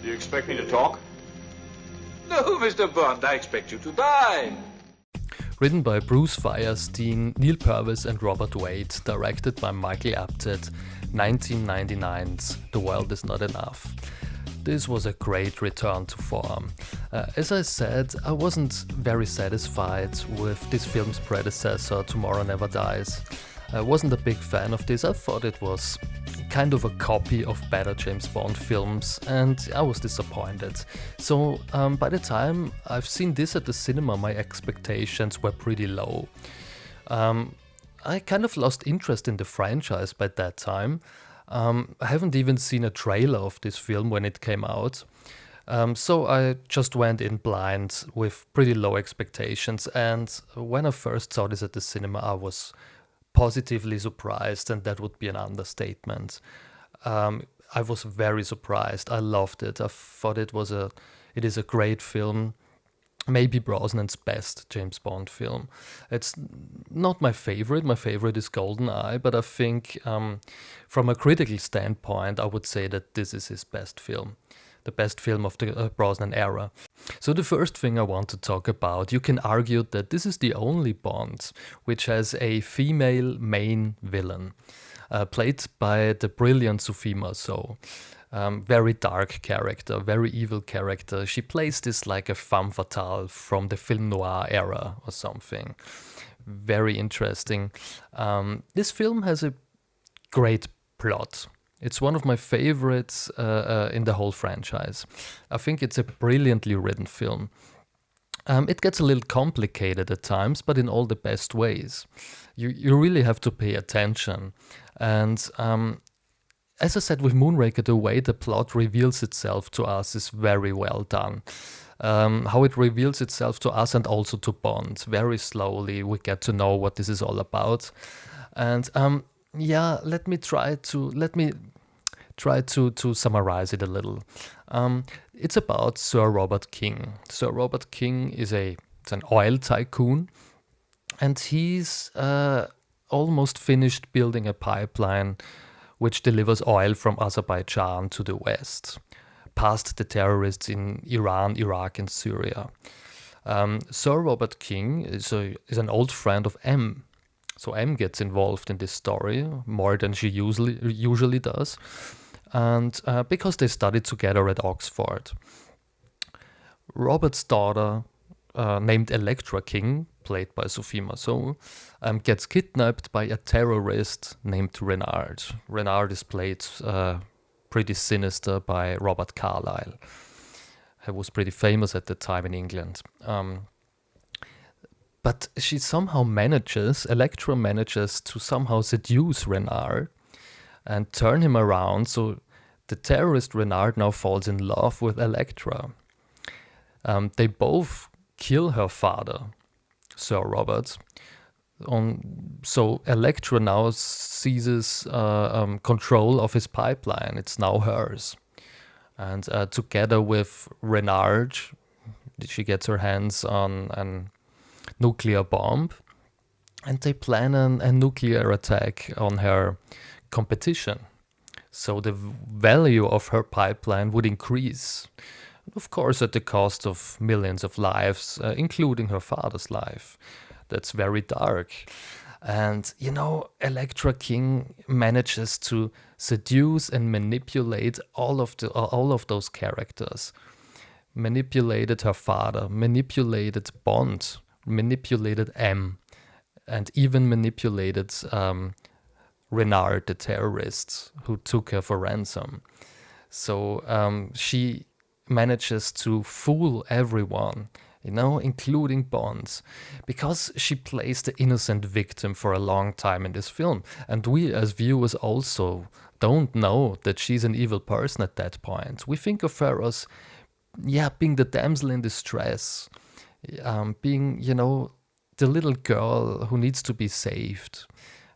You expect me to talk? No, Mr. Bond, I expect you to die. Written by Bruce Firestein, Neil Purvis and Robert Wade, directed by Michael Apted, 1999's The World Is Not Enough. This was a great return to form. As I said, I wasn't very satisfied with this film's predecessor, Tomorrow Never Dies. I wasn't a big fan of this. I thought it was kind of a copy of better James Bond films, and I was disappointed. So by the time I've seen this at the cinema, my expectations were pretty low. I kind of lost interest in the franchise by that time. I haven't even seen a trailer of this film when it came out. So I just went in blind with pretty low expectations, and when I first saw this at the cinema, I was positively surprised, and that would be an understatement. I was very surprised. I loved it. I thought it is a great film. Maybe Brosnan's best James Bond film. It's not my favorite. My favorite is GoldenEye, but I think from a critical standpoint, I would say that this is his best film. The best film of the Brosnan era. So the first thing I want to talk about, you can argue that this is the only Bond which has a female main villain, played by the brilliant Sophie Marceau. Very dark character, very evil character. She plays this like a femme fatale from the film noir era or something. Very interesting. This film has a great plot. It's one of my favorites in the whole franchise. I think it's a brilliantly written film. It gets a little complicated at times, but in all the best ways. You really have to pay attention. And as I said with Moonraker, the way the plot reveals itself to us is very well done. How it reveals itself to us and also to Bond. Very slowly we get to know what this is all about. And let me try to summarize it a little. It's about Sir Robert King. Sir Robert King is an oil tycoon, and he's almost finished building a pipeline which delivers oil from Azerbaijan to the west, past the terrorists in Iran, Iraq and Syria. Sir Robert King is an old friend of M. So M gets involved in this story more than she usually does, and because they studied together at Oxford. Robert's daughter, named Electra King, played by Sophie Marceau, gets kidnapped by a terrorist named Renard. Renard is played pretty sinister by Robert Carlyle. He was pretty famous at the time in England. But she Electra manages to somehow seduce Renard and turn him around, so the terrorist Renard now falls in love with Electra. They both kill her father, Sir Robert. So Electra now seizes control of his pipeline. It's now hers. And together with Renard, she gets her hands on an nuclear bomb, and they plan a nuclear attack on her competition. So the value of her pipeline would increase, of course at the cost of millions of lives, including her father's life. That's very dark. And Electra King manages to seduce and manipulate all of those characters. Manipulated her father, manipulated Bond, manipulated M, and even manipulated Renard, the terrorist who took her for ransom. So she manages to fool everyone, including Bond, because she plays the innocent victim for a long time in this film. And we as viewers also don't know that she's an evil person at that point. We think of her as, being the damsel in distress, being, the little girl who needs to be saved.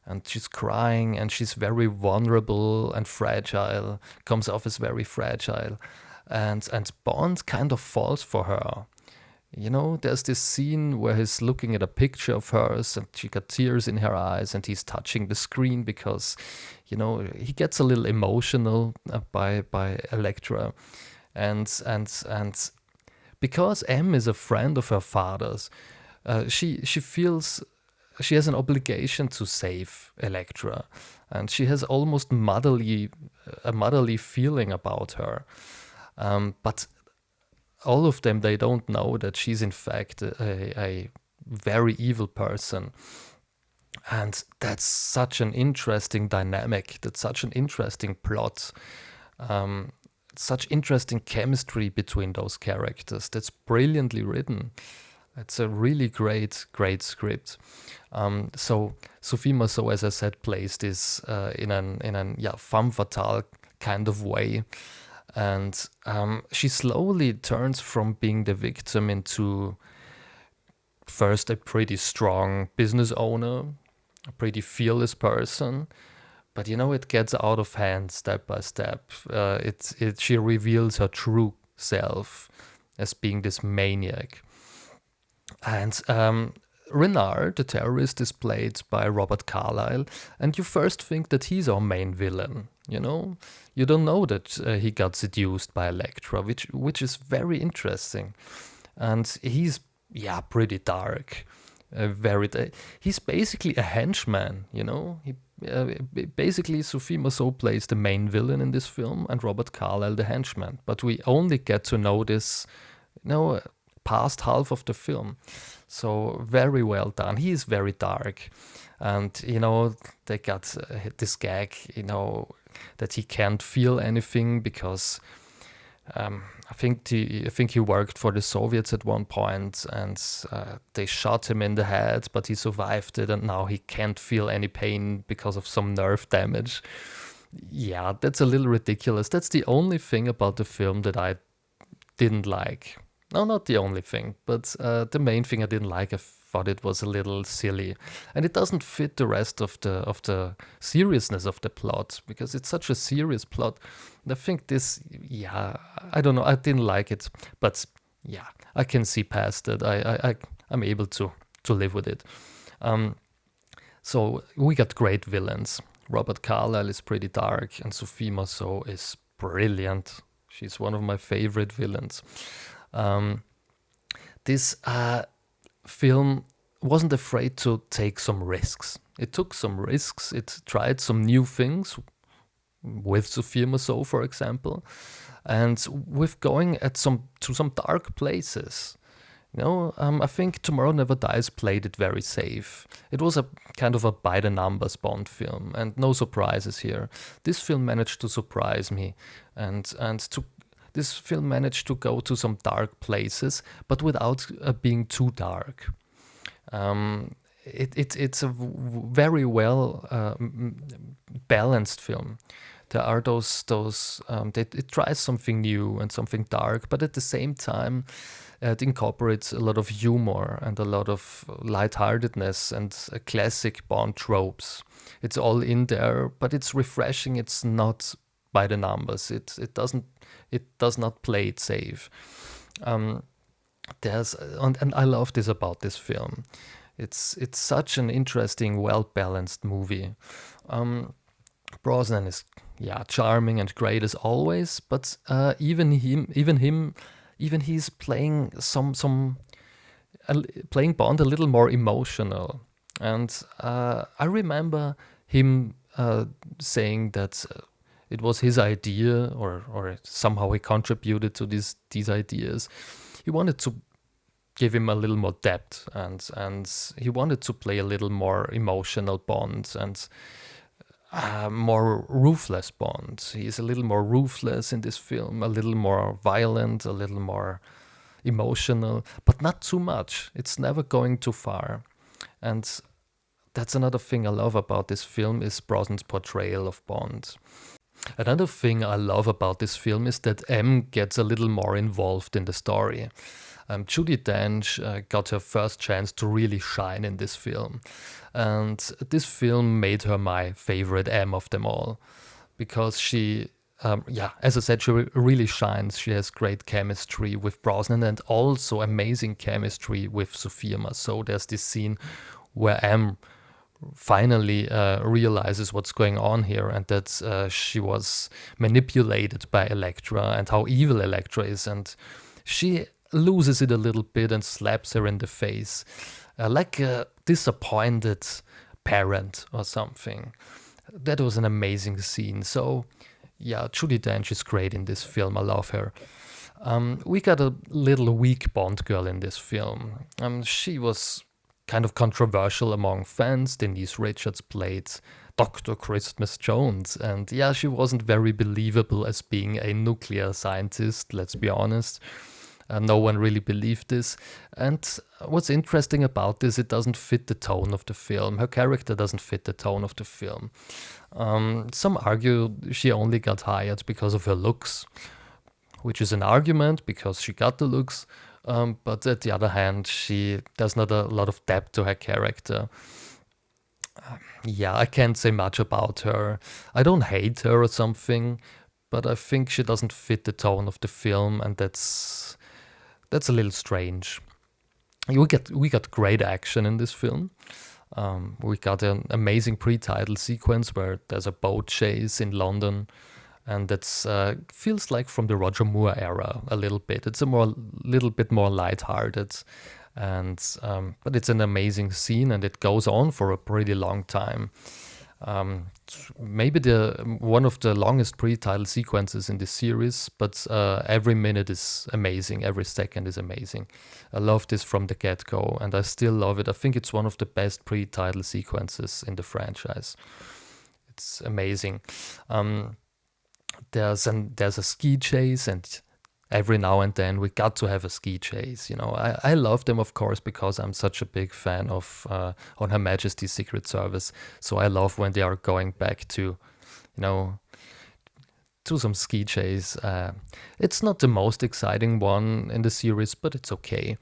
And she's crying, and she's very vulnerable and fragile, comes off as very fragile. And Bond kind of falls for her. There's this scene where he's looking at a picture of hers, and she got tears in her eyes, and he's touching the screen because, he gets a little emotional by Electra. and because M is a friend of her father's, she feels she has an obligation to save Electra, and she has almost a motherly feeling about her. But all of them, they don't know that she's in fact a very evil person. And that's such an interesting dynamic. That's such an interesting plot. Such interesting chemistry between those characters. That's brilliantly written. It's a really great script. So Sophie Marceau, as I said, plays this in an femme fatale kind of way, and she slowly turns from being the victim into first a pretty strong business owner, a pretty fearless person. But it gets out of hand step by step. She reveals her true self as being this maniac. And Renard, the terrorist, is played by Robert Carlyle, and you first think that he's our main villain. You don't know that he got seduced by Electra, which is very interesting. And he's pretty dark, he's basically a henchman. Basically Sophie Marceau plays the main villain in this film, and Robert Carlyle the henchman. But we only get to know this, past half of the film. So very well done. He is very dark, and they got this gag, that he can't feel anything because I think he worked for the Soviets at one point, and they shot him in the head, but he survived it, and now he can't feel any pain because of some nerve damage. Yeah, that's a little ridiculous. That's the only thing about the film that I didn't like. No, not the only thing, but the main thing I didn't like. I thought it was a little silly, and it doesn't fit the rest of the seriousness of the plot, because it's such a serious plot. I think this, I don't know, I didn't like it, but I can see past it. I'm able to live with it. So we got great villains. Robert Carlyle is pretty dark, and Sophie Marceau is brilliant. She's one of my favorite villains. This film wasn't afraid to take some risks. It took some risks. It tried some new things with Sophie Marceau, for example, and with going to some dark places. I think Tomorrow Never Dies played it very safe. It was a kind of a by the numbers Bond film, and no surprises here. This film managed to surprise me, this film managed to go to some dark places, but without being too dark. It's a very well balanced film. There are it tries something new and something dark, but at the same time, it incorporates a lot of humor and a lot of lightheartedness and classic Bond tropes. It's all in there, but it's refreshing. It's not by the numbers. It does not play it safe. And I love this about this film. It's such an interesting, well-balanced movie. Brosnan is charming and great as always, but even he's playing playing Bond a little more emotional. And I remember him saying that it was his idea, or somehow he contributed to these ideas. He wanted to give him a little more depth, and he wanted to play a little more emotional Bond and more ruthless Bond. He's a little more ruthless in this film, a little more violent, a little more emotional, but not too much. It's never going too far. And that's another thing I love about this film, is Brosnan's portrayal of Bond. Another thing I love about this film is that M gets a little more involved in the story. Judi Dench got her first chance to really shine in this film. And this film made her my favorite M of them all. Because she, as I said, she really shines. She has great chemistry with Brosnan and also amazing chemistry with Sophia Marceau. There's this scene where M finally realizes what's going on here, and that she was manipulated by Electra and how evil Electra is, and she loses it a little bit and slaps her in the face, like a disappointed parent or something. That was an amazing scene. So yeah, Judi Dench is great in this film. I love her. We got a little weak Bond girl in this film. She was kind of controversial among fans. Denise Richards played Dr. Christmas Jones, and yeah, she wasn't very believable as being a nuclear scientist, let's be honest. No one really believed this. And what's interesting about this, it doesn't fit the tone of the film. Her character doesn't fit the tone of the film. Some argue she only got hired because of her looks, which is an argument because she got the looks. But at the other hand, there's not a lot of depth to her character. Yeah, I can't say much about her. I don't hate her or something, but I think she doesn't fit the tone of the film, and that's a little strange. We got great action in this film. We got an amazing pre-title sequence where there's a boat chase in London, and that's feels like from the Roger Moore era a little bit. It's little bit more lighthearted, and but it's an amazing scene, and it goes on for a pretty long time. Maybe one of the longest pre-title sequences in this series, but every minute is amazing, every second is amazing. I love this from the get-go, and I still love it. I think it's one of the best pre-title sequences in the franchise. It's amazing. There's a ski chase, and every now and then we got to have a ski chase. I love them, of course, because I'm such a big fan of On Her Majesty's Secret Service. So I love when they are going back to, to some ski chase. It's not the most exciting one in the series, but it's okay.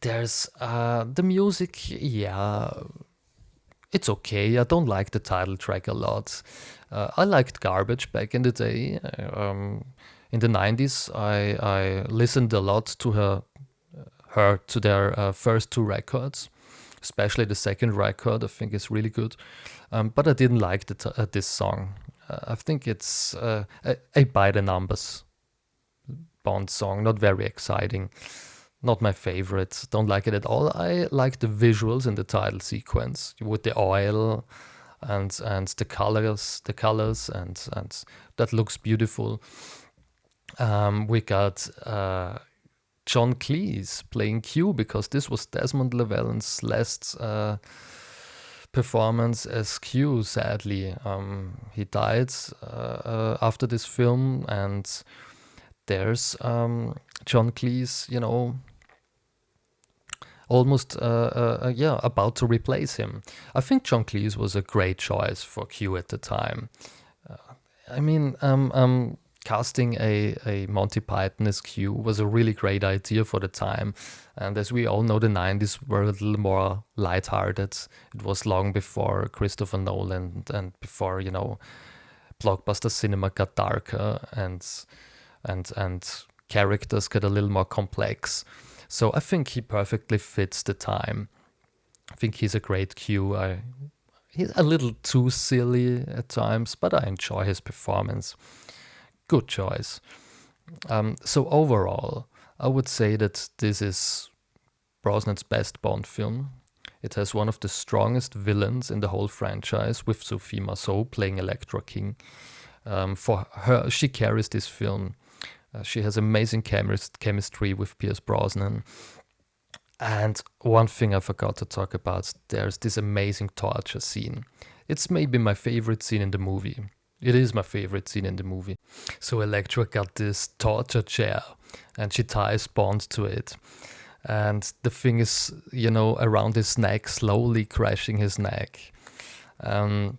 There's the music, yeah, it's okay. I don't like the title track a lot. I liked Garbage back in the day. In the 90s, I listened a lot to to their first two records, especially the second record. I think it's really good, but I didn't like this song. I think it's a by the numbers Bond song, not very exciting. Not my favorite. Don't like it at all. I like the visuals in the title sequence with the oil and the colors, and that looks beautiful. We got John Cleese playing Q, because this was Desmond Llewellyn's last performance as Q, sadly. He died after this film, and there's John Cleese, almost about to replace him. I think John Cleese was a great choice for Q at the time. Casting a Monty Python as Q was a really great idea for the time. And as we all know, the 90s were a little more lighthearted. It was long before Christopher Nolan and before, blockbuster cinema got darker and characters got a little more complex. So I think he perfectly fits the time. I think he's a great Q. He's a little too silly at times, but I enjoy his performance. Good choice. So overall, I would say that this is Brosnan's best Bond film. It has one of the strongest villains in the whole franchise, with Sophie Marceau playing Electra King. For her, she carries this film. She has amazing chemistry with Pierce Brosnan. And one thing I forgot to talk about, there's this amazing torture scene. It's maybe my favorite scene in the movie. It is my favorite scene in the movie. So Electra got this torture chair, and she ties Bond to it. And the thing is, around his neck, slowly crashing his neck. And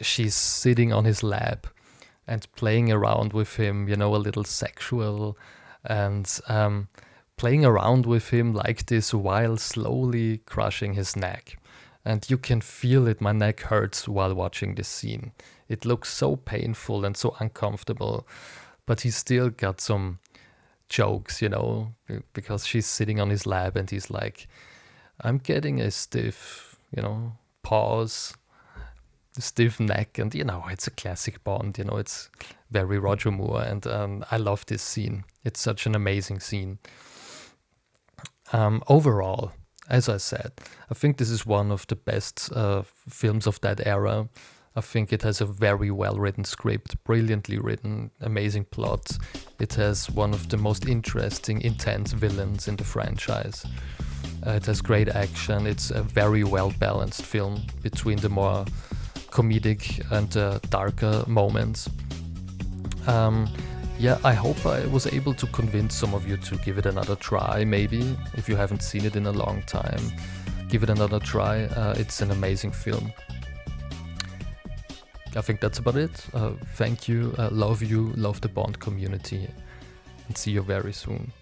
she's sitting on his lap and playing around with him, a little sexual, and playing around with him like this while slowly crushing his neck. And you can feel it, my neck hurts while watching this scene. It looks so painful and so uncomfortable, but he still got some jokes, because she's sitting on his lap and he's like, I'm getting a stiff, pause, stiff neck, and it's a classic Bond. It's very Roger Moore, and I love this scene. It's such an amazing scene. Overall, as I said, I think this is one of the best films of that era. I think it has a very well-written script, brilliantly written, amazing plot. It has one of the most interesting, intense villains in the franchise. It has great action. It's a very well-balanced film between the more comedic and darker moments. I hope I was able to convince some of you to give it another try, maybe, if you haven't seen it in a long time. Give it another try. It's an amazing film. I think that's about it. Thank you, love the Bond community, and see you very soon.